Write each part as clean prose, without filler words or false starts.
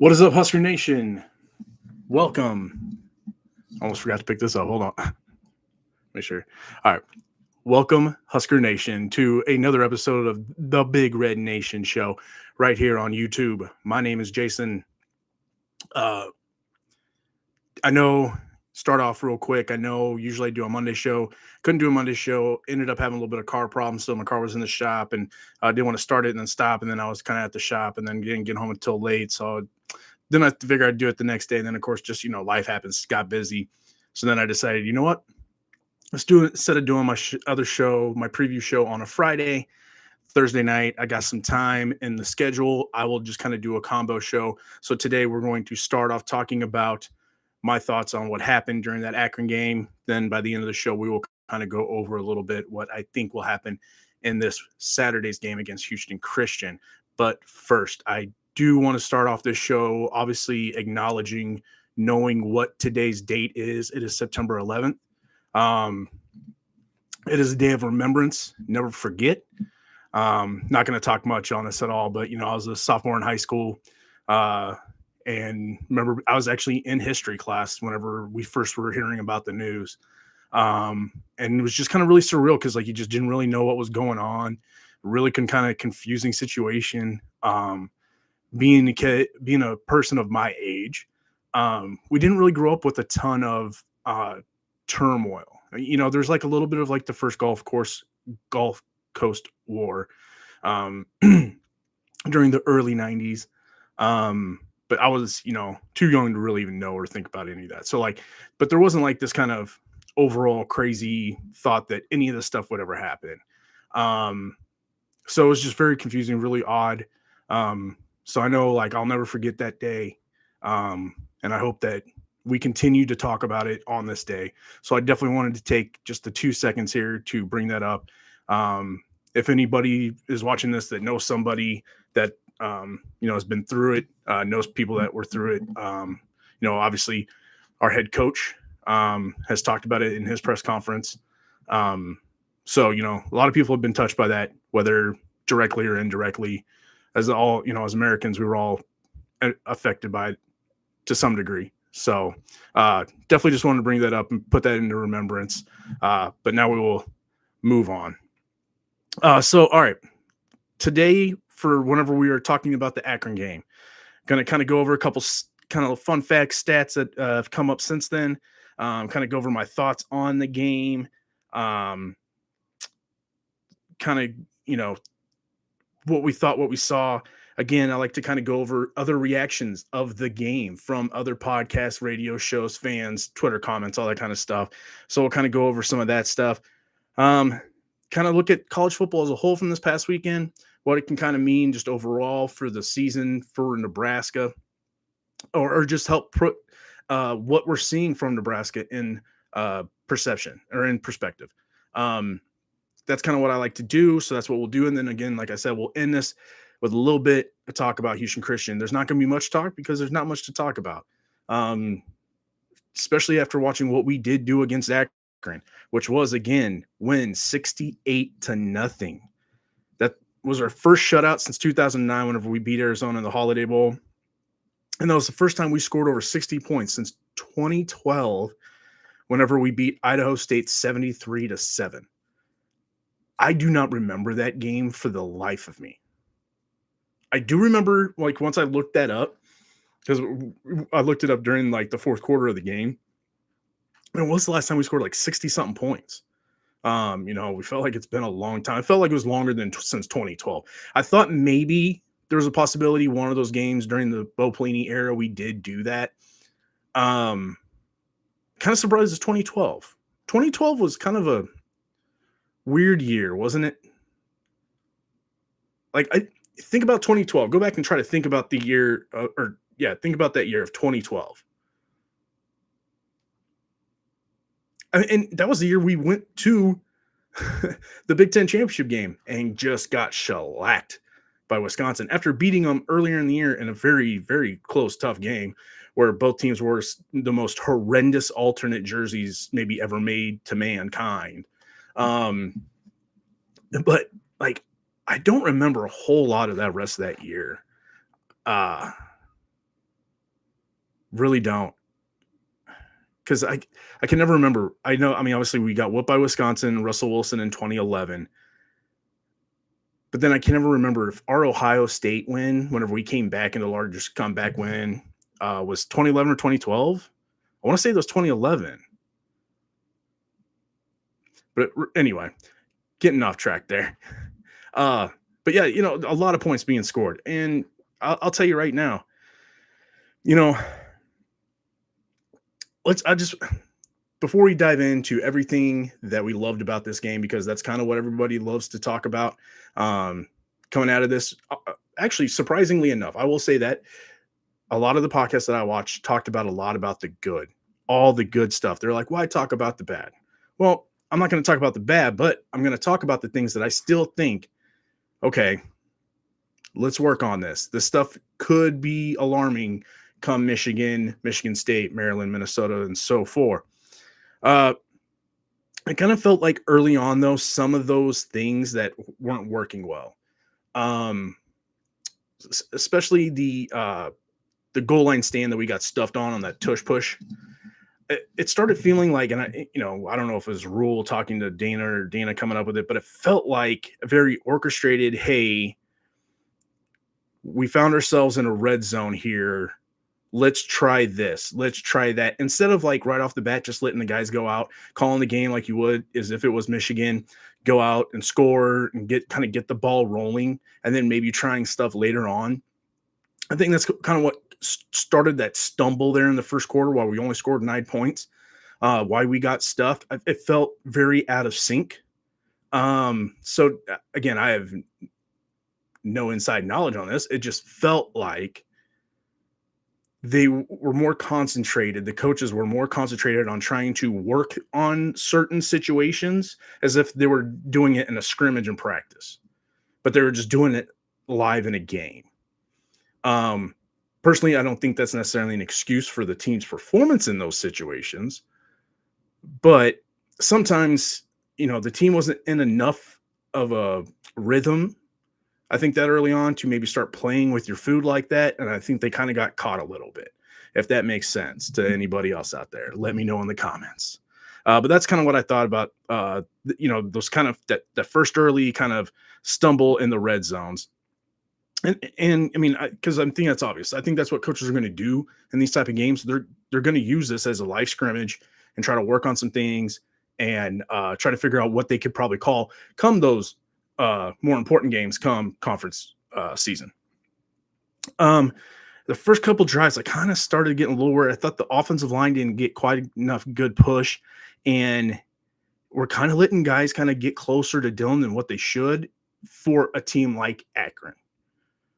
What is up, Husker Nation? Welcome. Almost forgot to pick this up. Hold on. Make sure. All right. Welcome, Husker Nation, to another episode of the Big Red Nation Show right here on YouTube. My name is Jason. Uh, I know, start off real quick. I know usually I do a Monday show. Couldn't do a Monday show. Ended up having a little bit of car problems. So my car was in the shop and I didn't want to start it and then stop. And then I was kind of at the shop and then didn't get home until late. So then I figured I'd do it the next day. And then, of course, just, life happens, got busy. So then I decided, you know what? Let's do it instead of doing my other show, my preview show on a Friday, Thursday night. I got some time in the schedule. I will just kind of do a combo show. So today we're going to start off talking about my thoughts on what happened during that Akron game. Then by the end of the show, we will kind of go over a little bit what I think will happen in this Saturday's game against Houston Christian. But first, I do want to start off this show, obviously acknowledging, knowing what today's date is. It is September 11th. It is a day of remembrance. Never forget. Not going to talk much on this at all, but, I was a sophomore in high school. And remember, I was actually in history class whenever we first were hearing about the news. And it was just kind of really surreal because, you just didn't really know what was going on. Really kind of confusing situation. Being a kid, being a person of my age, we didn't really grow up with a ton of turmoil. There's a little bit of the first Gulf Coast War during the early 90s. But I was, too young to really even know or think about any of that. So but there wasn't this kind of overall crazy thought that any of this stuff would ever happen. So it was just very confusing, really odd. So I know I'll never forget that day. And I hope that we continue to talk about it on this day. So I definitely wanted to take just the 2 seconds here to bring that up. If anybody is watching this that knows somebody that, has been through it, knows people that were through it, obviously our head coach has talked about it in his press conference. So, a lot of people have been touched by that, whether directly or indirectly. As as Americans, we were all affected by it to some degree. So definitely just wanted to bring that up and put that into remembrance. But now we will move on. So, all right. Today, for whenever we are talking about the Akron game, going to kind of go over a couple kind of fun facts, stats that have come up since then. Kind of go over my thoughts on the game. Kind of, what we thought, what we saw. Again, I like to kind of go over other reactions of the game from other podcasts, radio shows, fans, Twitter comments, all that kind of stuff. So we'll kind of go over some of that stuff. Kind of look at college football as a whole from this past weekend, what it can kind of mean just overall for the season for Nebraska, or just help put what we're seeing from Nebraska in perception or in perspective. That's kind of what I like to do. So that's what we'll do. And then again, like I said, we'll end this with a little bit of talk about Houston Christian. There's not going to be much talk because there's not much to talk about. Especially after watching what we did do against Akron, which was, again, win 68-0. That was our first shutout since 2009 whenever we beat Arizona in the Holiday Bowl. And that was the first time we scored over 60 points since 2012 whenever we beat Idaho State 73-7. I do not remember that game for the life of me. I do remember, once I looked that up, because I looked it up during, the fourth quarter of the game. And when was the last time we scored, 60-something points? We felt like it's been a long time. I felt like it was longer than since 2012. I thought maybe there was a possibility one of those games during the Bo Pelini era we did do that. Kind of surprised it's 2012. 2012 was kind of a weird year, wasn't it? I think about 2012. Go back and try to think about the year, think about that year of 2012. And that was the year we went to the Big Ten championship game and just got shellacked by Wisconsin after beating them earlier in the year in a very, very close, tough game where both teams wore the most horrendous alternate jerseys maybe ever made to mankind. But I don't remember a whole lot of that rest of that year. Really don't. Because I can never remember. I know, I mean, obviously we got whooped by Wisconsin, Russell Wilson in 2011. But then I can never remember if our Ohio State win, whenever we came back in the largest comeback win, was 2011 or 2012. I want to say it was 2011. But anyway, getting off track there. Uh, but yeah, a lot of points being scored. And I'll tell you right now, you know, I just, before we dive into everything that we loved about this game, because that's kind of what everybody loves to talk about, um, coming out of this, actually, surprisingly enough, I will say that a lot of the podcasts that I watched talked about a lot about the good, all the good stuff. They're like, why talk about the bad? Well, I'm not going to talk about the bad, but I'm going to talk about the things that I still think, okay, let's work on this. This stuff could be alarming come Michigan, Michigan State, Maryland, Minnesota, and so forth. I kind of felt like early on, though, some of those things that weren't working well, um, especially the goal line stand that we got stuffed on that tush push. It started feeling like, and I don't know if it was Rule talking to Dana or Dana coming up with it, but it felt like a very orchestrated, hey, we found ourselves in a red zone here. Let's try this. Let's try that. Instead of like right off the bat, just letting the guys go out, calling the game like you would as if it was Michigan, go out and score and get the ball rolling, and then maybe trying stuff later on. I think that's kind of what started that stumble there in the first quarter while we only scored 9 points. Why we got stuffed. It felt very out of sync. So again, I have no inside knowledge on this. It just felt like they were more concentrated. The coaches were more concentrated on trying to work on certain situations as if they were doing it in a scrimmage in practice, but they were just doing it live in a game. Personally, I don't think that's necessarily an excuse for the team's performance in those situations, but sometimes, the team wasn't in enough of a rhythm, I think, that early on to maybe start playing with your food like that. And I think they kind of got caught a little bit, if that makes sense to anybody else out there. Let me know in the comments. But that's kind of what I thought about, those kind of that first early kind of stumble in the red zones. And I mean, because I think that's obvious. I think that's what coaches are going to do in these type of games. They're going to use this as a live scrimmage and try to work on some things and try to figure out what they could probably call come those more important games come conference season. The first couple drives, I kind of started getting a little worried. I thought the offensive line didn't get quite enough good push, and we're kind of letting guys kind of get closer to Dylan than what they should for a team like Akron.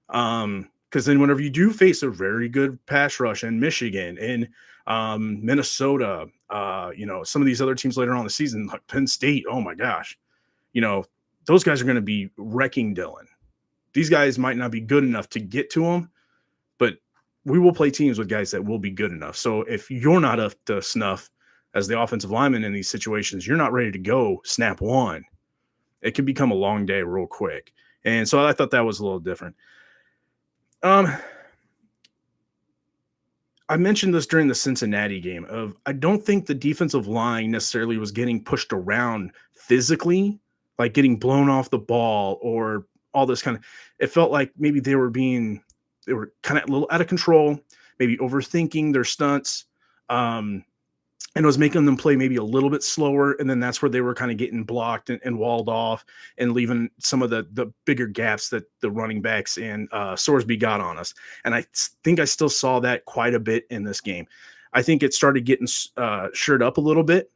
Because then whenever you do face a very good pass rush in Michigan and Minnesota, some of these other teams later on in the season, like Penn State, oh my gosh, those guys are going to be wrecking Dylan. These guys might not be good enough to get to him, but we will play teams with guys that will be good enough. So if you're not up to snuff as the offensive lineman in these situations, you're not ready to go snap one, it can become a long day real quick. And so I thought that was a little different. I mentioned this during the Cincinnati game I don't think the defensive line necessarily was getting pushed around physically, like getting blown off the ball or all this kind of, it felt like maybe they were kind of a little out of control, maybe overthinking their stunts. And it was making them play maybe a little bit slower. And then that's where they were kind of getting blocked and walled off and leaving some of the bigger gaps that the running backs and Sorsby got on us. And I think I still saw that quite a bit in this game. I think it started getting shored up a little bit,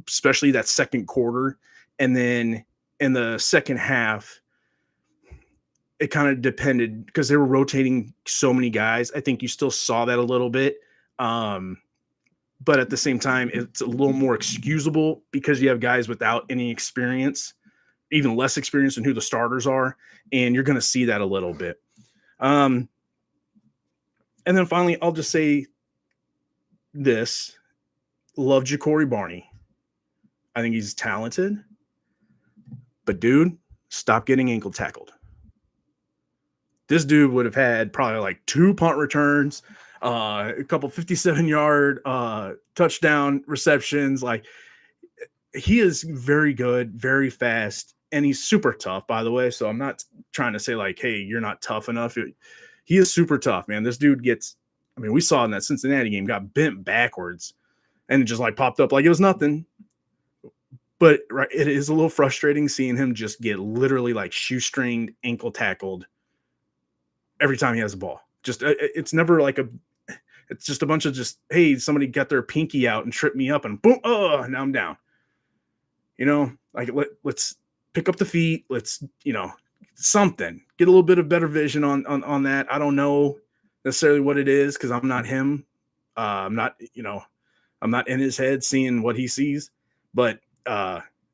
especially that second quarter. And then in the second half, it kind of depended because they were rotating so many guys. I think you still saw that a little bit. But at the same time, it's a little more excusable because you have guys without any experience, even less experience than who the starters are, and you're going to see that a little bit. And then finally, I'll just say this. Love Ja'Cory Barney. I think he's talented. But, dude, stop getting ankle tackled. This dude would have had probably like 2 punt returns, a couple 57-yard touchdown receptions. Like, he is very good, very fast, and he's super tough, by the way. So I'm not trying to say like, hey, you're not tough enough. He is super tough, man. This dude gets, I mean, we saw in that Cincinnati game, got bent backwards and just like popped up like it was nothing. But right, it is a little frustrating seeing him just get literally like shoestringed, ankle tackled every time he has the ball. Just it's never like it's just a bunch of just, hey, somebody got their pinky out and tripped me up and boom, oh, now I'm down. Like let's pick up the feet. Let's, something. Get a little bit of better vision on that. I don't know necessarily what it is because I'm not him. I'm not, I'm not in his head seeing what he sees. But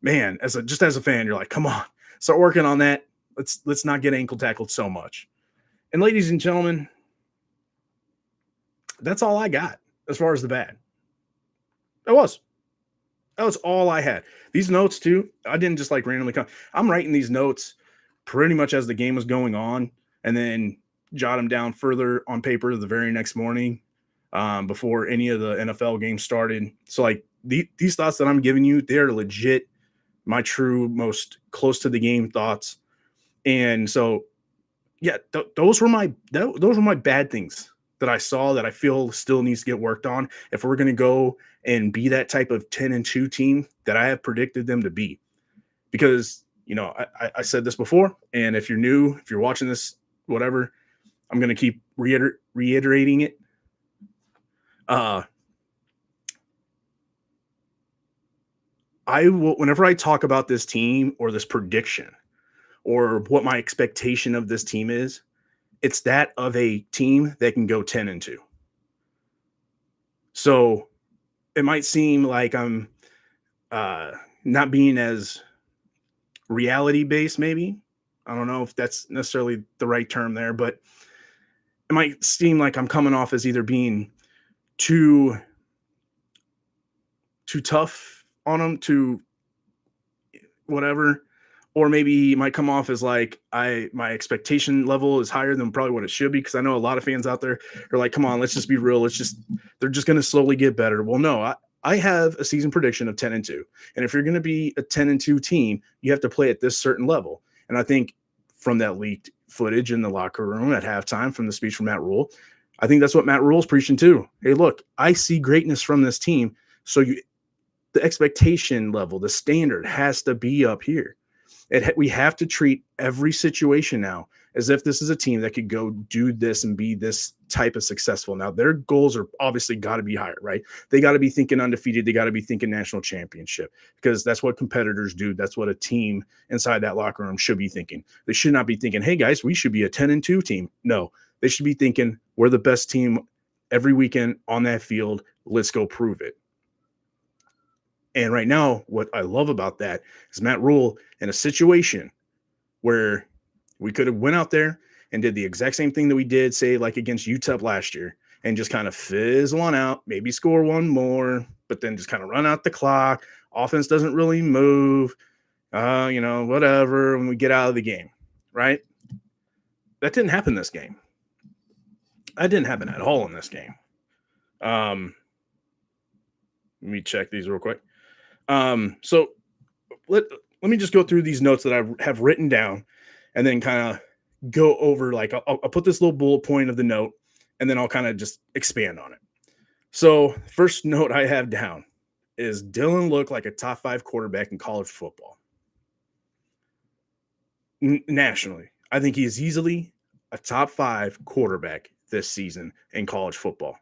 man, as a fan, you're like, come on, start working on that. Let's not get ankle tackled so much. And ladies and gentlemen, that's all I got as far as the bad. That was all I had. These notes too, I didn't just like randomly come. I'm writing these notes pretty much as the game was going on, and then jot them down further on paper the very next morning before any of the NFL games started. So like these thoughts that I'm giving you, they're legit my true most close to the game thoughts. And so yeah, those were my bad things that I saw that I feel still needs to get worked on if we're going to go and be that type of 10-2 team that I have predicted them to be. Because, I said this before, and if you're new, if you're watching this, whatever, I'm going to keep reiterating it. I will, whenever I talk about this team or this prediction or what my expectation of this team is, it's that of a team that can go 10-2. So it might seem like I'm not being as reality based, maybe. I don't know if that's necessarily the right term there, but it might seem like I'm coming off as either being too tough on them, too whatever, or maybe it might come off as like my expectation level is higher than probably what it should be, because I know a lot of fans out there are like, come on, let's just be real. They're just going to slowly get better. Well, no, I have a season prediction of 10-2. And if you're going to be a 10-2 team, you have to play at this certain level. And I think from that leaked footage in the locker room at halftime from the speech from Matt Rule, I think that's what Matt Rule's preaching too. Hey, look, I see greatness from this team. So the expectation level, the standard has to be up here. We have to treat every situation now as if this is a team that could go do this and be this type of successful. Now, their goals are obviously got to be higher, right? They got to be thinking undefeated. They got to be thinking national championship, because that's what competitors do. That's what a team inside that locker room should be thinking. They should not be thinking, hey, guys, we should be a 10-2 team. No, they should be thinking we're the best team every weekend on that field. Let's go prove it. And right now, what I love about that is Matt Rule in a situation where we could have went out there and did the exact same thing that we did, say, like against UTEP last year, and just kind of fizzle on out, maybe score one more, but then just kind of run out the clock. Offense doesn't really move, whatever, when we get out of the game, right? That didn't happen this game. That didn't happen at all in this game. Let me check these real quick. So let me just go through these notes that I have written down, and then kind of go over, like, I'll put this little bullet point of the note, and then I'll kind of just expand on it. So first note I have down is Dylan looked like a top 5 quarterback in college football. Nationally, I think he is easily a top 5 quarterback this season in college football.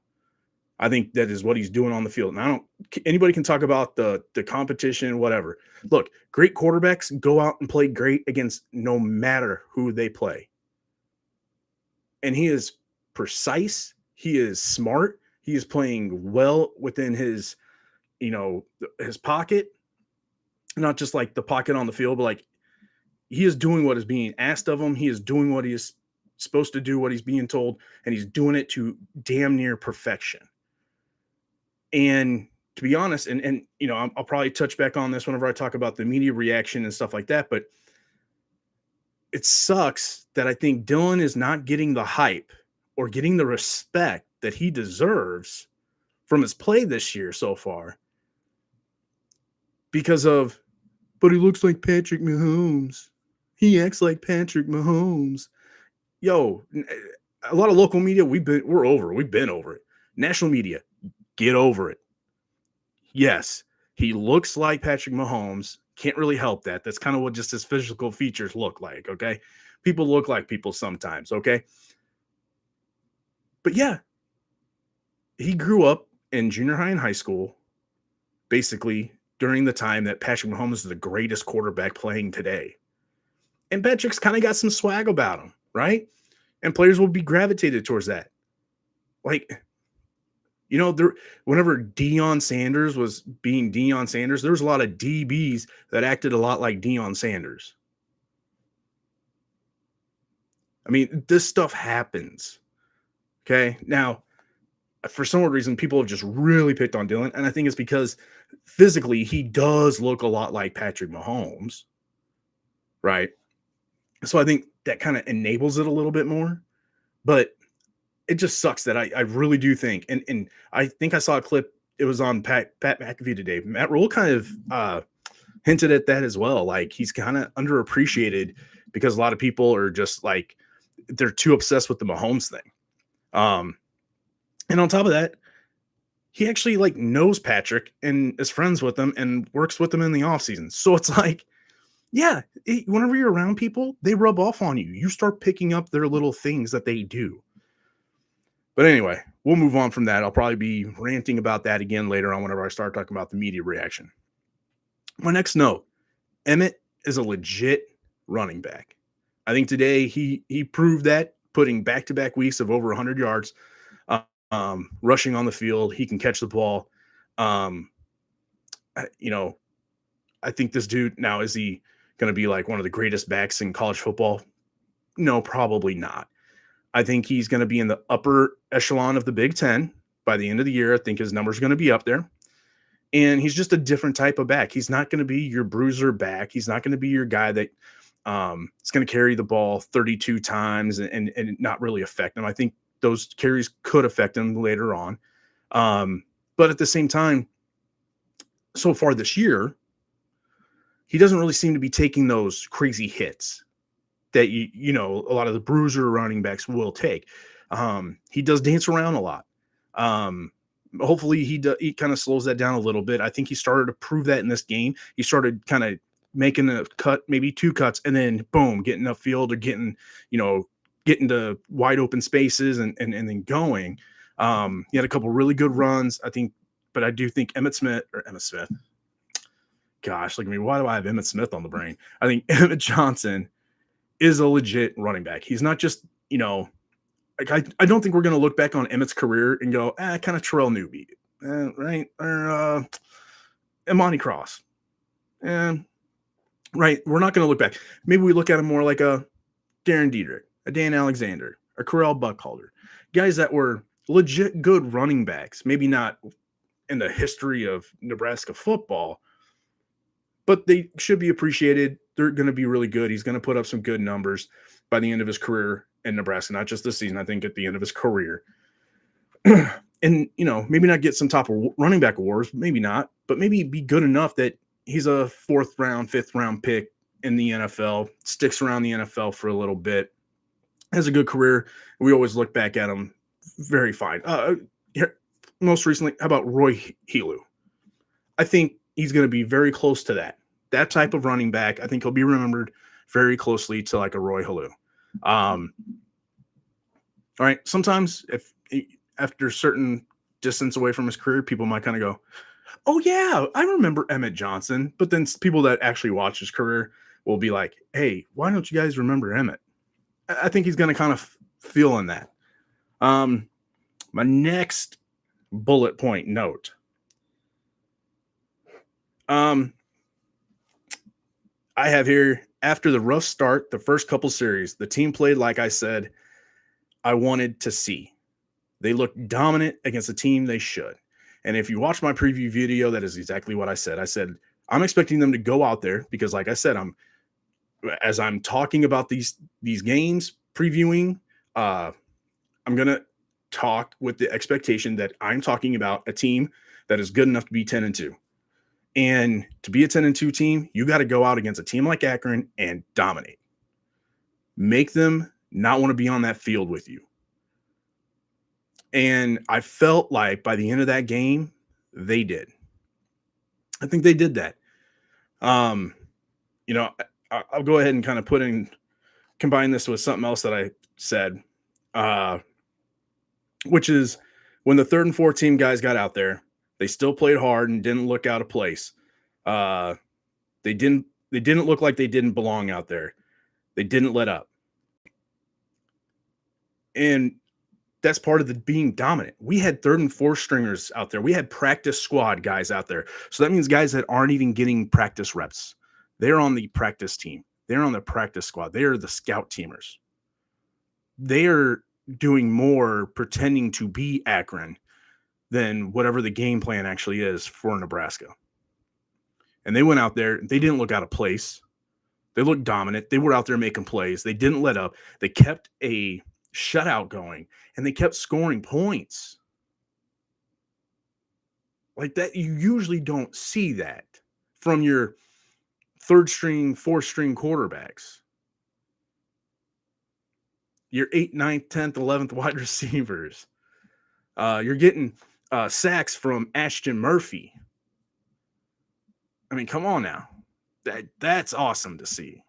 I think that is what he's doing on the field. And anybody can talk about the competition, whatever. Look, great quarterbacks go out and play great against no matter who they play. And he is precise. He is smart. He is playing well within his pocket. Not just like the pocket on the field, but like he is doing what is being asked of him. He is doing what he is supposed to do, what he's being told, and he's doing it to damn near perfection. And to be honest, and I'll probably touch back on this whenever I talk about the media reaction and stuff like that, but it sucks that I think Dylan is not getting the hype or getting the respect that he deserves from his play this year so far because of, but he looks like Patrick Mahomes. He acts like Patrick Mahomes. Yo, a lot of local media, we're over. We've been over it. National media, get over it. Yes, he looks like Patrick Mahomes. Can't really help that. That's kind of what just his physical features look like. Okay, people look like people sometimes. Okay, but yeah, he grew up in junior high and high school, basically during the time that Patrick Mahomes is the greatest quarterback playing today. And Patrick's kind of got some swag about him, right? And players will be gravitated towards that. Like, there, whenever Deion Sanders was being Deion Sanders, there was a lot of DBs that acted a lot like Deion Sanders. I mean, this stuff happens. Okay. Now, for some reason, people have just really picked on Dylan. And I think it's because physically he does look a lot like Patrick Mahomes. Right. So I think that kind of enables it a little bit more. But it just sucks that I really do think, and I think I saw a clip. It was on Pat McAfee today. Matt Rule kind of hinted at that as well. Like he's kind of underappreciated because a lot of people are just like they're too obsessed with the Mahomes thing. And on top of that, he actually like knows Patrick and is friends with him and works with him in the offseason. So it's like, yeah, whenever you're around people, they rub off on you. You start picking up their little things that they do. But anyway, we'll move on from that. I'll probably be ranting about that again later on whenever I start talking about the media reaction. My next note, Emmett is a legit running back. I think today he proved that, putting back-to-back weeks of over 100 yards, rushing on the field. He can catch the ball. I think this dude now, is he going to be like one of the greatest backs in college football? No, probably not. I think he's going to be in the upper echelon of the Big Ten by the end of the year. I think his number's going to be up there. And he's just a different type of back. He's not going to be your bruiser back. He's not going to be your guy that is going to carry the ball 32 times and not really affect him. I think those carries could affect him later on. But at the same time, so far this year, he doesn't really seem to be taking those crazy hits that a lot of the bruiser running backs will take. He does dance around a lot. Hopefully he kind of slows that down a little bit. I think he started to prove that in this game. He started kind of making a cut, maybe two cuts, and then boom, getting upfield or getting to wide open spaces and then going. He had a couple really good runs, I think, but I do think Emmitt Smith. Gosh, look at me. Why do I have Emmitt Smith on the brain? I think Emmett Johnson is a legit running back. He's not just, like I don't think we're going to look back on Emmett's career and go, kind of Terrell Newby, right? Or Imani Cross. Right. We're not going to look back. Maybe we look at him more like a Darren Dietrich, a Dan Alexander, a Correll Buckhalter, guys that were legit good running backs. Maybe not in the history of Nebraska football, but they should be appreciated. They're going to be really good. He's going to put up some good numbers by the end of his career in Nebraska, not just this season. I think at the end of his career. And, maybe not get some top running back awards, maybe not, but maybe be good enough that he's a 4th round, 5th round pick in the NFL, sticks around the NFL for a little bit, has a good career. We always look back at him very fine. Most recently, how about Roy Helu? I think he's going to be very close to that type of running back. I think he'll be remembered very closely to like a Roy Helu. All right. Sometimes if after a certain distance away from his career, people might kind of go, oh yeah, I remember Emmett Johnson. But then people that actually watch his career will be like, hey, why don't you guys remember Emmett? I think he's going to kind of feel in that. My next bullet point note. I have here, after the rough start, the first couple series, the team played like I said I wanted to see. They looked dominant against a team they should. And if you watch my preview video, that is exactly what I said. I said, I'm expecting them to go out there because, like I said, as I'm talking about these games, previewing, I'm going to talk with the expectation that I'm talking about a team that is good enough to be 10-2. And to be a 10-2 team, you got to go out against a team like Akron and dominate. Make them not want to be on that field with you. And I felt like by the end of that game, they did. I think they did that. You know, I'll go ahead and kind of combine this with something else that I said, which is when the 3rd and 4th team guys got out there, they still played hard and didn't look out of place. They didn't look like they didn't belong out there. They didn't let up. And that's part of the being dominant. We had 3rd and 4th stringers out there. We had practice squad guys out there. So that means guys that aren't even getting practice reps. They're on the practice team. They're on the practice squad. They are the scout teamers. They are doing more pretending to be Akron than whatever the game plan actually is for Nebraska. And they went out there. They didn't look out of place. They looked dominant. They were out there making plays. They didn't let up. They kept a shutout going, and they kept scoring points. Like that, you usually don't see that from your 3rd string, 4th string quarterbacks. Your 8th, 9th, 10th, 11th wide receivers. You're getting sacks from Ashton Murphy. I mean, come on now. That's awesome to see.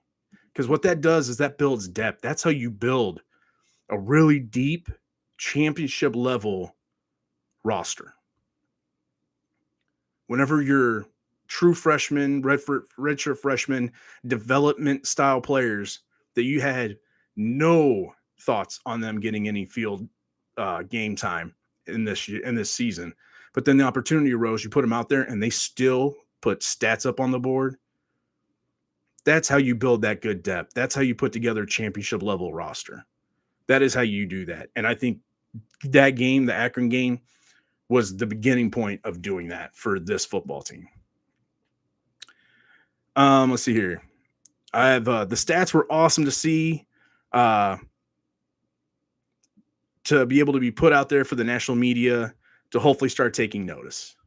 Because what that does is that builds depth. That's how you build a really deep championship level roster. Whenever you're true freshmen, redshirt freshmen, development style players that you had no thoughts on them getting any field game time in this season, but then the opportunity arose, you put them out there and they still put stats up on the board. That's how you build that good depth. That's how you put together a championship level roster. That is how you do that. And I think that game, the Akron game, was the beginning point of doing that for this football team. Let's see here. I have the stats were awesome to see. To be able to be put out there for the national media to hopefully start taking notice.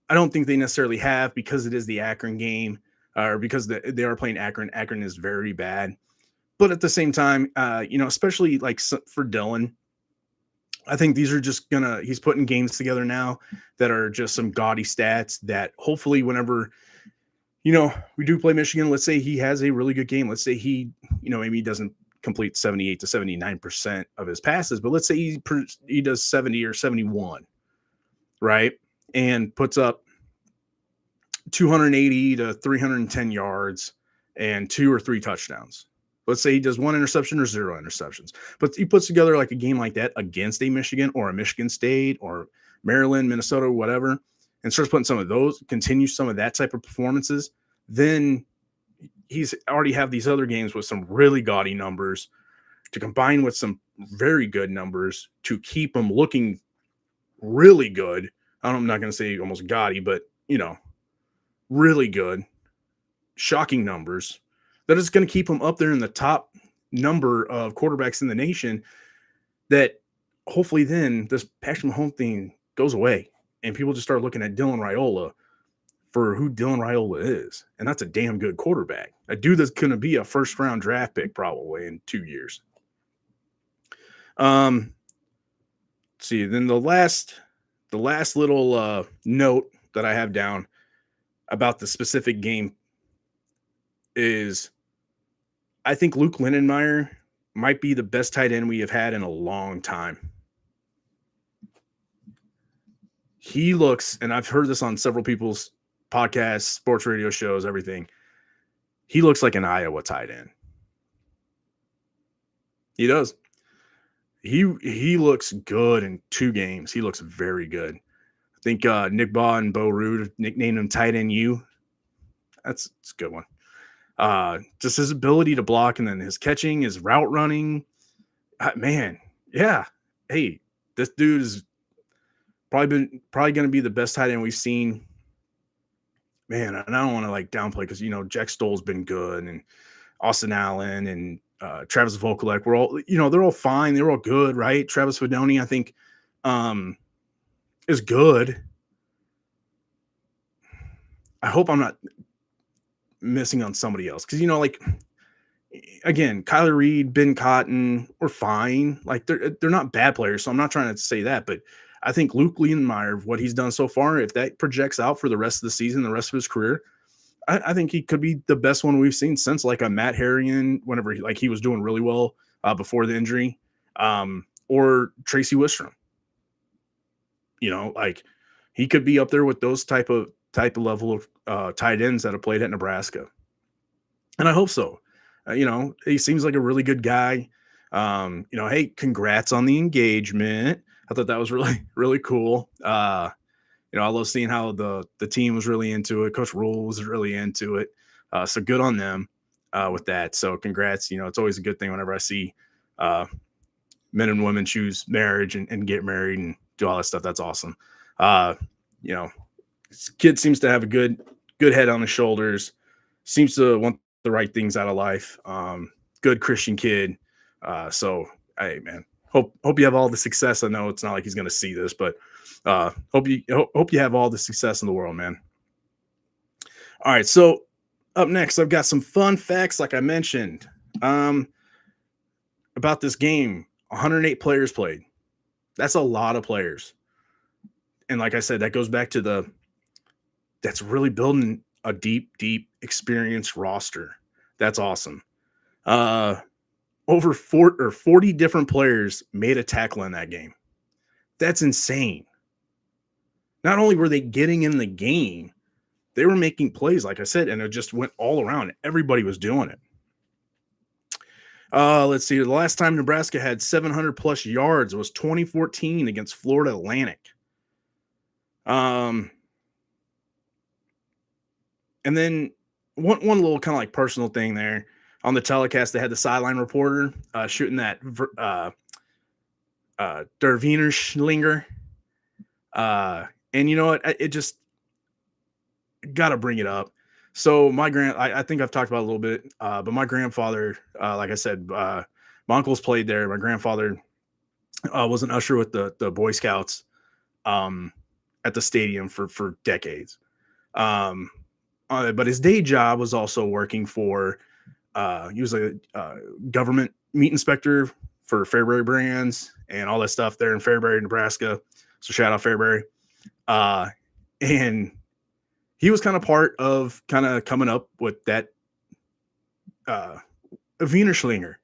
I don't think they necessarily have, because it is the Akron game, or because they are playing Akron. Akron is very bad. But at the same time, especially like for Dylan, I think these are just he's putting games together now that are just some gaudy stats that hopefully whenever, we do play Michigan, let's say he has a really good game. Let's say he, maybe he doesn't complete 78 to 79% of his passes, but let's say he does 70 or 71, right? And puts up 280 to 310 yards and 2 or 3 touchdowns. Let's say he does 1 interception or 0 interceptions, but he puts together like a game like that against a Michigan or a Michigan State or Maryland, Minnesota, whatever, and starts putting some of those, continues some of that type of performances. Then he's already have these other games with some really gaudy numbers to combine with some very good numbers to keep him looking really good. I'm not going to say almost gaudy, but really good, shocking numbers. That is going to keep him up there in the top number of quarterbacks in the nation, that hopefully then this Patrick Mahomes thing goes away and people just start looking at Dylan Raiola for who Dylan Raiola is. And that's a damn good quarterback. A dude that's going to be a first-round draft pick probably in 2 years. Let's see. Then the last little note that I have down about the specific game is I think Luke Lindenmeyer might be the best tight end we have had in a long time. He looks, and I've heard this on several people's podcasts, sports radio shows, everything. He looks like an Iowa tight end. He does. He looks good in 2 games. He looks very good. I think Nick Baugh and Bo Rude nicknamed him Tight End U. That's a good one. Just his ability to block, and then his catching, his route running. Man, yeah. Hey, this dude is probably going to be the best tight end we've seen. Man, and I don't want to downplay, because Jack Stoll's been good, and Austin Allen, and Travis Vokalek, we're all, they're all fine. They're all good, right? Travis Fedoni, I think, is good. I hope I'm not missing on somebody else because, like, again, Kyler Reed, Ben Cotton, we're fine. Like, they're not bad players, so I'm not trying to say that, but I think Luke Leonmeyer, what he's done so far, if that projects out for the rest of the season, the rest of his career, I think he could be the best one we've seen since like a Matt Harrigan, whenever he was doing really well before the injury, or Tracy Wistrom. Like, he could be up there with those type of level of tight ends that have played at Nebraska, and I hope so. He seems like a really good guy. Hey, congrats on the engagement. I thought that was really, really cool. I love seeing how the team was really into it. Coach Rule was really into it. So good on them with that. So congrats. It's always a good thing whenever I see men and women choose marriage and get married and do all that stuff. That's awesome. This kid seems to have a good head on his shoulders. Seems to want the right things out of life. Good Christian kid. So, hey, man, hope you have all the success. I know it's not like he's going to see this, but hope you have all the success in the world, man. All right, so up next, I've got some fun facts, like I mentioned, about this game. 108 players played. That's a lot of players, and like I said, that goes back to that's really building a deep experienced roster. That's awesome. Over 40 different players made a tackle in that game. That's insane. Not only were they getting in the game, they were making plays, like I said, and it just went all around. Everybody was doing it. Let's see. The last time Nebraska had 700 plus yards was 2014 against Florida Atlantic. And then one little kind of like personal thing there on the telecast, they had the sideline reporter shooting that Der Wiener Schlinger. And you know what? It just got to bring it up. So I think I've talked about it a little bit, but my grandfather, like I said, my uncles played there. My grandfather was an usher with the Boy Scouts at the stadium for decades. But his day job was also working for, he was a government meat inspector for Fairbury Brands and all that stuff there in Fairbury, Nebraska. So shout out Fairbury. And he was kind of part of kind of coming up with that Wiener Schlinger.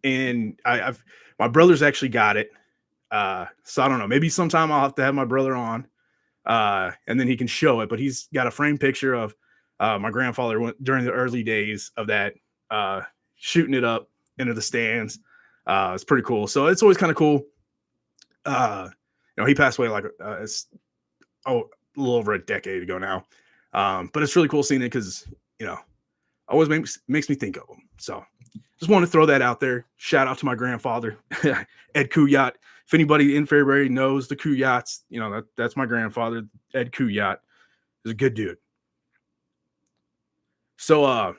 And my brother's actually got it. So I don't know, maybe sometime I'll have to have my brother on and then he can show it, but he's got a framed picture of my grandfather during the early days of that, shooting it up into the stands. It's pretty cool. So it's always kind of cool. He passed away like a little over a decade ago now. But it's really cool seeing it because, always makes me think of him. So just wanted to throw that out there. Shout out to my grandfather, Ed Kuyat. If anybody in Fairbury knows the Kuyats, that's my grandfather, Ed Kuyat. He's a good dude. So,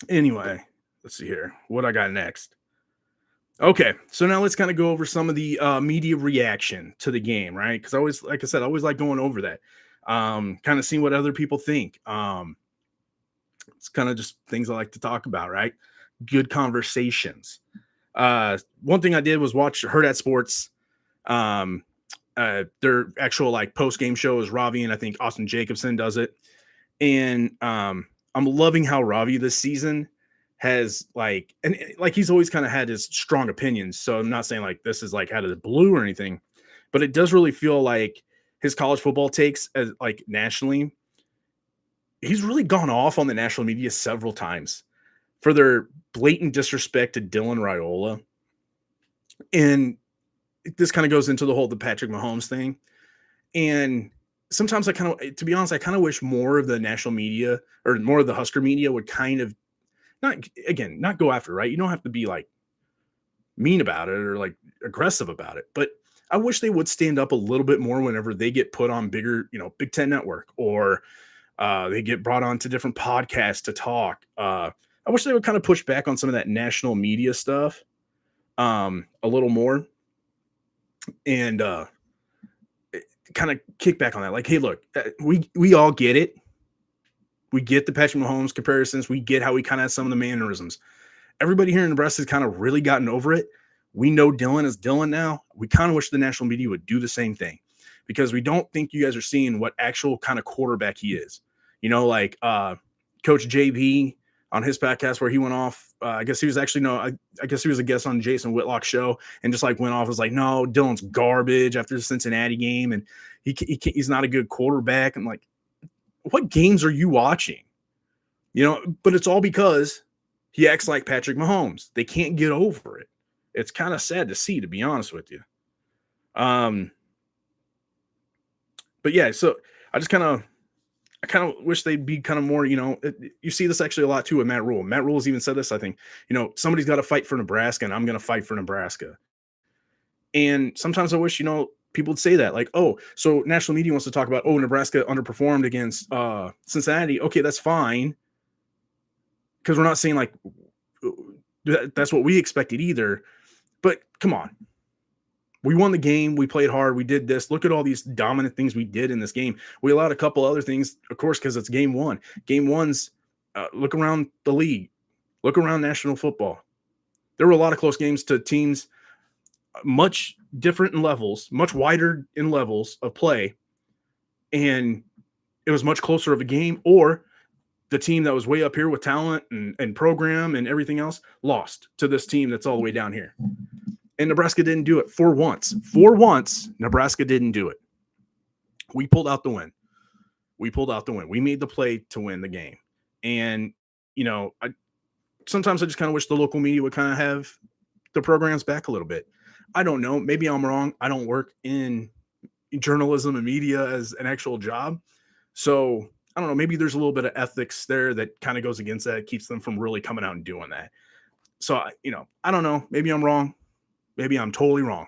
anyway, let's see here. What I got next. Okay, so now let's kind of go over some of the media reaction to the game, right? Because I always like going over that, kind of seeing what other people think. It's kind of just things I like to talk about, right? Good conversations. One thing I did was watch Hurrdat Sports. Their actual like post game show is Ravi, and I think Austin Jacobson does it. And I'm loving how Ravi this season has he's always kind of had his strong opinions. So I'm not saying like this is like out of the blue or anything, but it does really feel like his college football takes as like nationally. He's really gone off on the national media several times for their blatant disrespect to Dylan Raiola. And this kind of goes into the Patrick Mahomes thing. And sometimes to be honest, I kind of wish more of the national media or more of the Husker media would kind of not go after, right? You don't have to be like mean about it or like aggressive about it, but I wish they would stand up a little bit more whenever they get put on bigger, Big Ten Network, or they get brought on to different podcasts to talk. I wish they would kind of push back on some of that national media stuff a little more and kind of kick back on that. Like, hey, look, we all get it. We get the Patrick Mahomes comparisons. We get how he kind of has some of the mannerisms. Everybody here in Nebraska has kind of really gotten over it. We know Dylan is Dylan now. We kind of wish the national media would do the same thing because we don't think you guys are seeing what actual kind of quarterback he is. You know, like Coach JB on his podcast where he went off. I guess he was actually I guess he was a guest on Jason Whitlock's show and just like went off. Was like, no, Dylan's garbage after the Cincinnati game, and he's not a good quarterback. I'm like, what games are you watching? You know, but it's all because he acts like Patrick Mahomes. They can't get over it. It's kind of sad to see, to be honest with you. But yeah, so I kind of wish they'd be kind of more, you know, you see this actually a lot too with Matt Rule. Matt Rule's even said this, I think, you know, somebody's got to fight for Nebraska and I'm going to fight for Nebraska. And sometimes I wish, you know, people would say that like, oh, so national media wants to talk about, oh, Nebraska underperformed against Cincinnati. Okay, that's fine. Because we're not saying like that's what we expected either. But come on. We won the game. We played hard. We did this. Look at all these dominant things we did in this game. We allowed a couple other things, of course, because it's game one. Game one's look around the league. Look around national football. There were a lot of close games to teams much different in levels, much wider in levels of play. And it was much closer of a game, or the team that was way up here with talent and program and everything else lost to this team that's all the way down here. And Nebraska didn't do it for once. For once, Nebraska didn't do it. We pulled out the win. We made the play to win the game. And, you know, sometimes I just kind of wish the local media would kind of have the programs back a little bit. I don't know. Maybe I'm wrong. I don't work in journalism and media as an actual job. So I don't know. Maybe there's a little bit of ethics there that kind of goes against that. It keeps them from really coming out and doing that. So, you know, I don't know. Maybe I'm wrong. Maybe I'm totally wrong.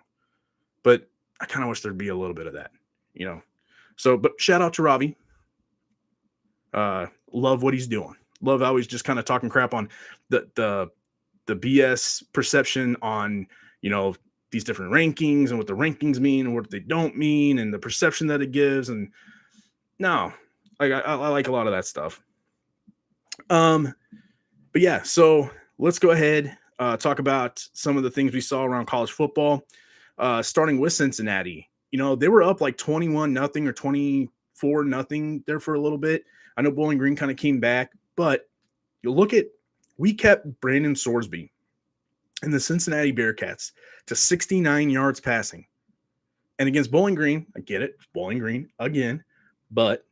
But I kind of wish there'd be a little bit of that, you know. So, but shout out to Ravi. Love what he's doing. Love how he's just kind of talking crap on the BS perception on, you know, these different rankings and what the rankings mean and what they don't mean and the perception that it gives. And no, I like a lot of that stuff. But yeah, so let's go ahead, talk about some of the things we saw around college football, starting with Cincinnati. You know, they were up like 21-0 or 24-0 there for a little bit. I know Bowling Green kind of came back, but you look at, we kept Brandon Sorsby and the Cincinnati Bearcats to 69 yards passing. And against Bowling Green, I get it, Bowling Green again, but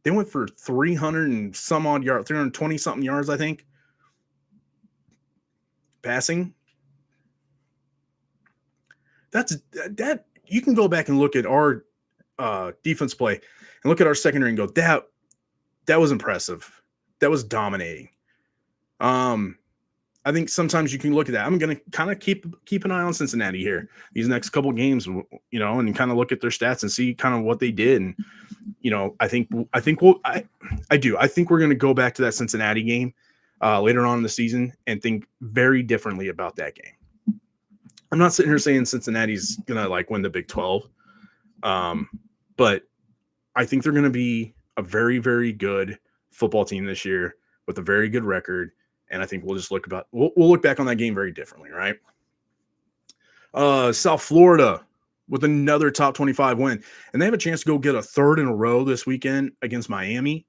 they went for 300 and some odd yards, 320 something yards, I think, passing. That you can go back and look at our defense play and look at our secondary and go, that was impressive. That was dominating. I think sometimes you can look at that. I'm going to kind of keep an eye on Cincinnati here these next couple games, you know, and kind of look at their stats and see kind of what they did. And, you know, I think we're going to go back to that Cincinnati game later on in the season and think very differently about that game. I'm not sitting here saying Cincinnati's going to like win the Big 12. But I think they're going to be a very, very good football team this year with a very good record. And I think we'll just we'll look back on that game very differently, right? South Florida with another top 25 win. And they have a chance to go get a third in a row this weekend against Miami.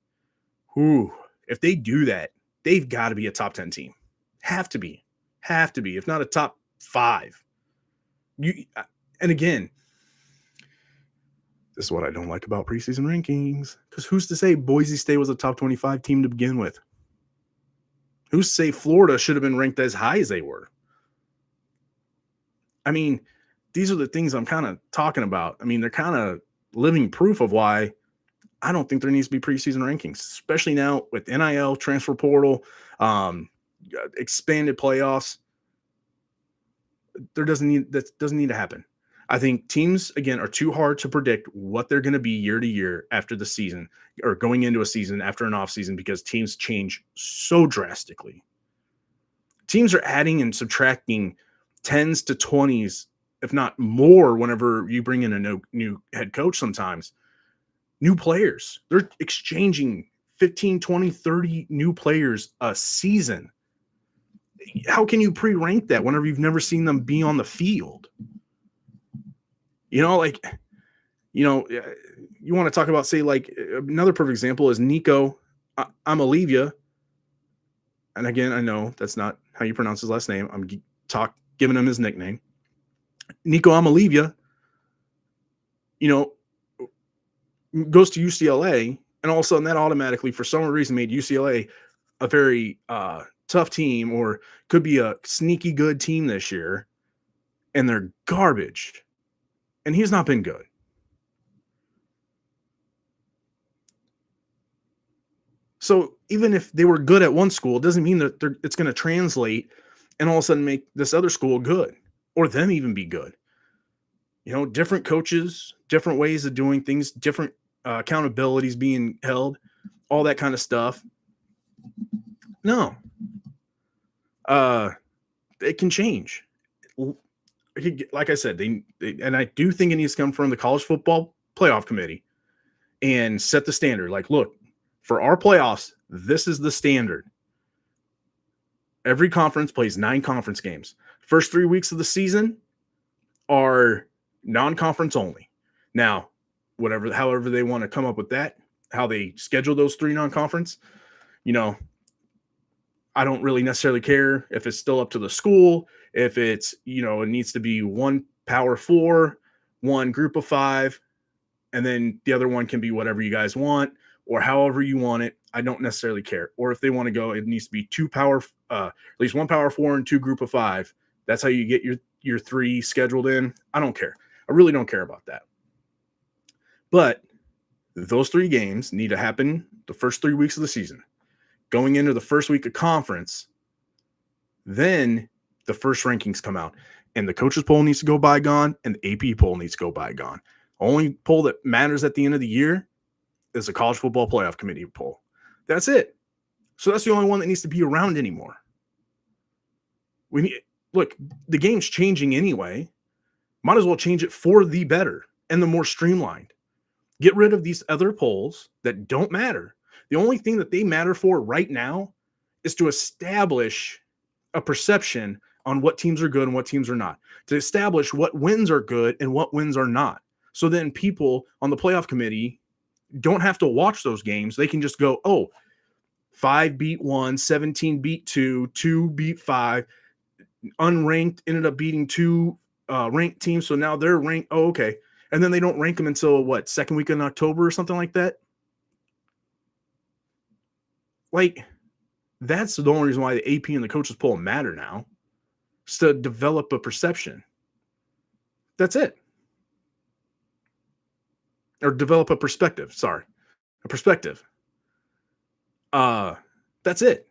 Ooh, if they do that, they've got to be a top 10 team. Have to be, if not a top 5. And again, this is what I don't like about preseason rankings. Because who's to say Boise State was a top 25 team to begin with? Who's to say Florida should have been ranked as high as they were? I mean, these are the things I'm kind of talking about. I mean, they're kind of living proof of why I don't think there needs to be preseason rankings, especially now with NIL, transfer portal, expanded playoffs. That doesn't need to happen. I think teams, again, are too hard to predict what they're going to be year to year after the season or going into a season after an off season because teams change so drastically. Teams are adding and subtracting 10s to 20s, if not more, whenever you bring in a new head coach sometimes. New players. They're exchanging 15, 20, 30 new players a season. How can you pre-rank that whenever you've never seen them be on the field? You know, like, you want to talk about, say, like, another perfect example is Nico Amalivia. And again, I know that's not how you pronounce his last name. I'm giving him his nickname. Nico Amalivia, goes to UCLA, and all of a sudden that automatically, for some reason, made UCLA a very tough team, or could be a sneaky good team this year, and they're garbage. And he's not been good. So even if they were good at one school, it doesn't mean that it's going to translate and all of a sudden make this other school good, or them even be good. Different coaches, different ways of doing things, different accountabilities being held, all that kind of stuff. No. It can change. Like I said, and I do think it needs to come from the college football playoff committee and set the standard. Like, look, for our playoffs, this is the standard. Every conference plays 9 conference games. First 3 weeks of the season are non-conference only. Now, however they want to come up with that, how they schedule those 3 non-conference, I don't really necessarily care if it's still up to the school, if it's, it needs to be 1 Power 4, 1 Group of 5, and then the other one can be whatever you guys want, or however you want it. I don't necessarily care. Or if they want to go, it needs to be 2 at least 1 Power 4 and 2 Group of 5. That's how you get your 3 scheduled in. I don't care. I really don't care about that. But those 3 games need to happen the first 3 weeks of the season. Going into the first week of conference, then the first rankings come out. And the coaches poll needs to go bygone, and the AP poll needs to go bygone. Only poll that matters at the end of the year is the college football playoff committee poll. That's it. So that's the only one that needs to be around anymore. Look, the game's changing anyway. Might as well change it for the better and the more streamlined. Get rid of these other polls that don't matter. The only thing that they matter for right now is to establish a perception on what teams are good and what teams are not, to establish what wins are good and what wins are not. So then people on the playoff committee don't have to watch those games. They can just go, 5 beat 1, 17 beat 2, 2 beat 5, unranked ended up beating 2 ranked teams. So now they're ranked. Oh, okay. And then they don't rank them until second week in October or something like that. Like, that's the only reason why the AP and the coaches poll matter now. Is to develop a perception. That's it. Or develop a perspective. Sorry. A perspective. That's it.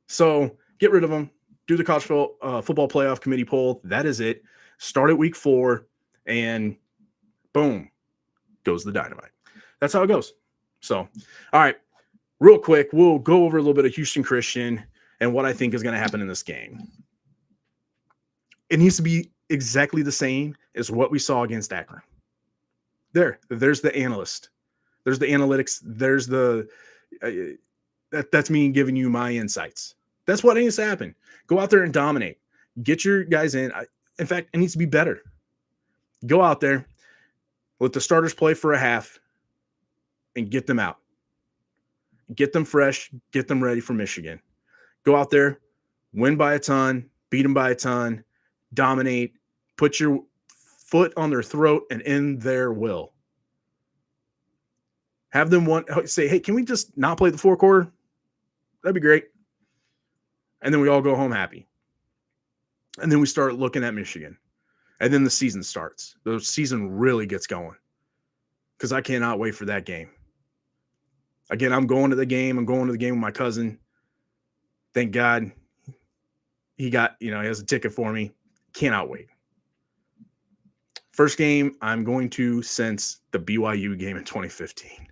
So get rid of them. Do the college football playoff committee poll. That is it. Start at week 4, and boom, goes the dynamite. That's how it goes. So, all right. Real quick, we'll go over a little bit of Houston Christian and what I think is going to happen in this game. It needs to be exactly the same as what we saw against Akron. There's the analyst. There's the analytics. There's that's me giving you my insights. That's what needs to happen. Go out there and dominate. Get your guys in. In fact, it needs to be better. Go out there, let the starters play for a half, and get them out. Get them fresh, get them ready for Michigan. Go out there, win by a ton, beat them by a ton, dominate, put your foot on their throat and in their will. Have them say, hey, can we just not play the 4th quarter? That'd be great. And then we all go home happy. And then we start looking at Michigan. And then the season starts. The season really gets going. Because I cannot wait for that game. Again, I'm going to the game. I'm going to the game with my cousin. Thank God he has a ticket for me. Cannot wait. First game, I'm going to sense the BYU game in 2015.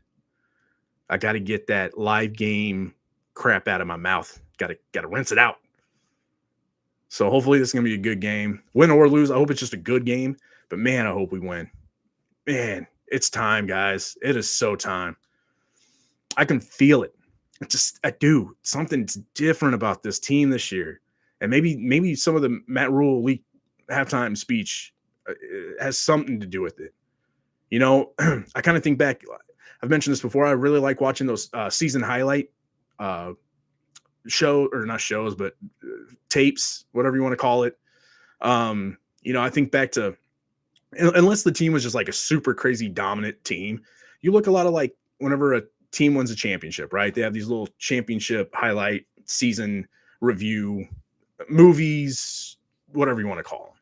I got to get that live game crap out of my mouth. Got to rinse it out. So hopefully this is going to be a good game. Win or lose, I hope it's just a good game. But man, I hope we win. Man, it's time, guys. It is so time. I can feel it. I do. Something's different about this team this year. And maybe some of the Matt Rule leak halftime speech has something to do with it. You know, I kind of think back. I've mentioned this before. I really like watching those season highlight show or not shows, but tapes, whatever you want to call it. I think back to unless the team was just like a super crazy dominant team, you look a lot of like whenever a team wins a championship, right? They have these little championship highlight season review movies, whatever you want to call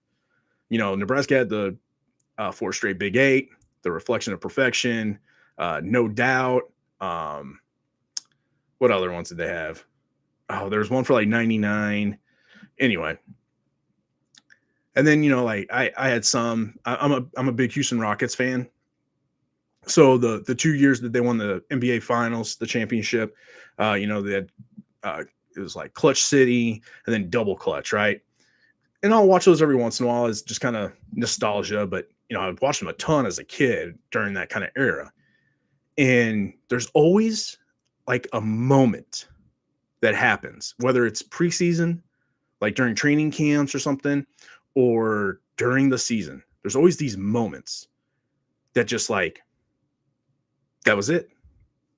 them. Nebraska had the 4 straight Big 8, the reflection of perfection, no doubt. What other ones did they have? Oh, there was one for like 99. Anyway. And then, like I had some, I'm a big Houston Rockets fan. So the 2 years that they won the NBA finals, the championship, they had, it was like Clutch City and then Double Clutch, right? And I'll watch those every once in a while as just kind of nostalgia, but I watched them a ton as a kid during that kind of era. And there's always like a moment that happens, whether it's preseason, like during training camps or something, or during the season. There's always these moments that just like, that was it.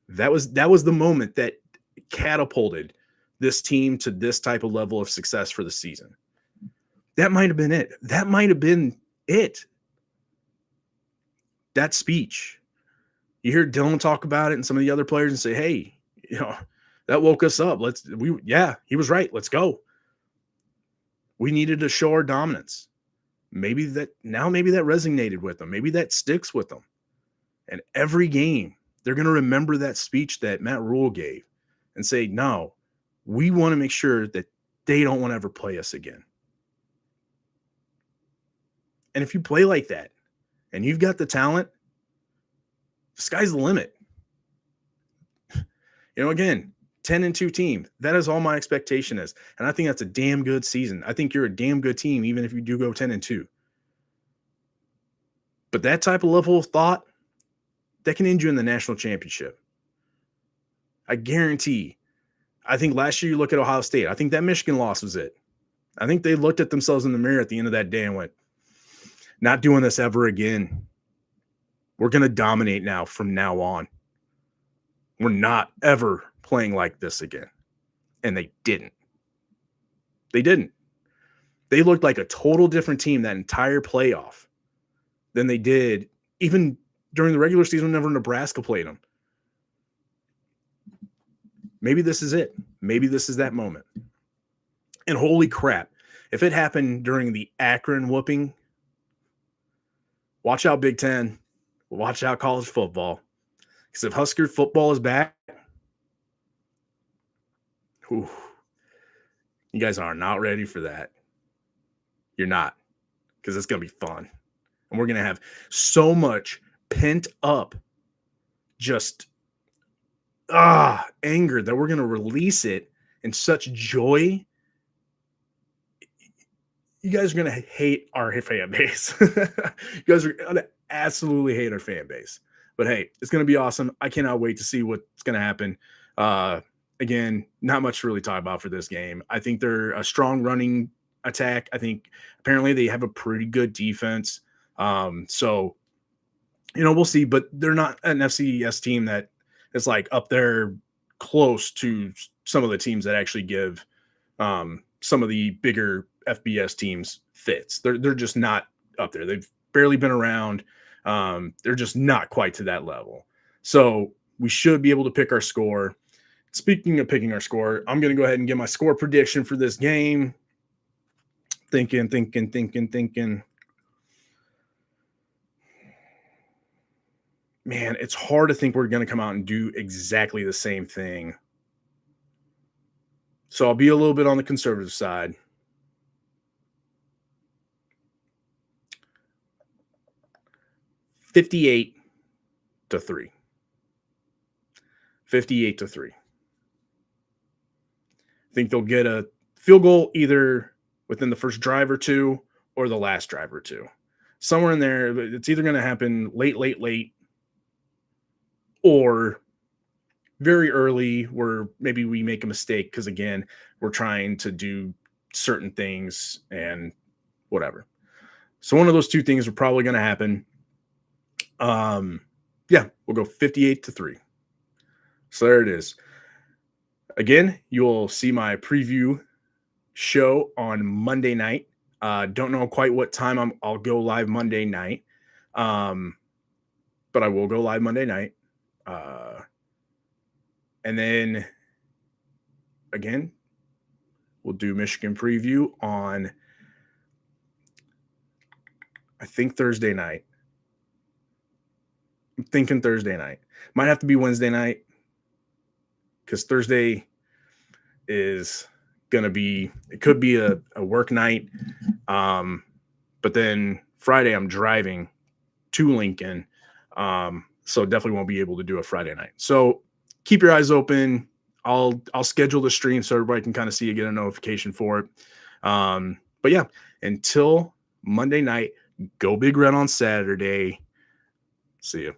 That was the moment that catapulted this team to this type of level of success for the season. That might have been it. That might have been it. That speech. You hear Dylan talk about it and some of the other players and say, hey, that woke us up. He was right. Let's go. We needed to show our dominance. Maybe that resonated with them. Maybe that sticks with them. And every game, they're going to remember that speech that Matt Rule gave and say, no, we want to make sure that they don't want to ever play us again. And if you play like that and you've got the talent, the sky's the limit. Again, 10-2 team. That is all my expectation is. And I think that's a damn good season. I think you're a damn good team, even if you do go 10-2. But that type of level of thought, that can end you in the national championship. I guarantee. I think last year you look at Ohio State. I think that Michigan loss was it. I think they looked at themselves in the mirror at the end of that day and went, not doing this ever again. We're going to dominate now from now on. We're not ever playing like this again. And they didn't. They didn't. They looked like a total different team that entire playoff than they did even during the regular season whenever Nebraska played them. Maybe this is it. Maybe this is that moment. And holy crap, if it happened during the Akron whooping, watch out Big Ten. Watch out college football. Because if Husker football is back, you guys are not ready for that. You're not. Because it's going to be fun. And we're going to have so much pent up just anger that we're going to release it in such joy. You guys are going to hate our fan base. You guys are going to absolutely hate our fan base. But hey, it's going to be awesome. I cannot wait to see what's going to happen. Again, not much to really talk about for this game. I think they're a strong running attack. I think apparently they have a pretty good defense. So, we'll see. But they're not an FCS team that is like up there close to some of the teams that actually give some of the bigger FBS teams fits. They're just not up there. They've barely been around. They're just not quite to that level. So we should be able to pick our score. Speaking of picking our score, I'm going to go ahead and get my score prediction for this game. Thinking. Man, it's hard to think we're going to come out and do exactly the same thing. So I'll be a little bit on the conservative side. $58-3. 58-3. I think they'll get a field goal either within the first drive or two or the last drive or two. Somewhere in there, it's either going to happen late, or very early where maybe we make a mistake because, again, we're trying to do certain things and whatever. So one of those two things are probably going to happen. Yeah, we'll go 58-3. So there it is. Again, you'll see my preview show on Monday night. Don't know quite what time I'll go live Monday night, but I will go live Monday night. And then again, we'll do Michigan preview on, I think, Thursday night. I'm thinking Thursday night. Might have to be Wednesday night because Thursday is going to be, it could be a work night. But then Friday I'm driving to Lincoln. So definitely won't be able to do a Friday night. So keep your eyes open. I'll schedule the stream so everybody can kind of see it, get a notification for it. But yeah, until Monday night, go Big Red on Saturday. See you.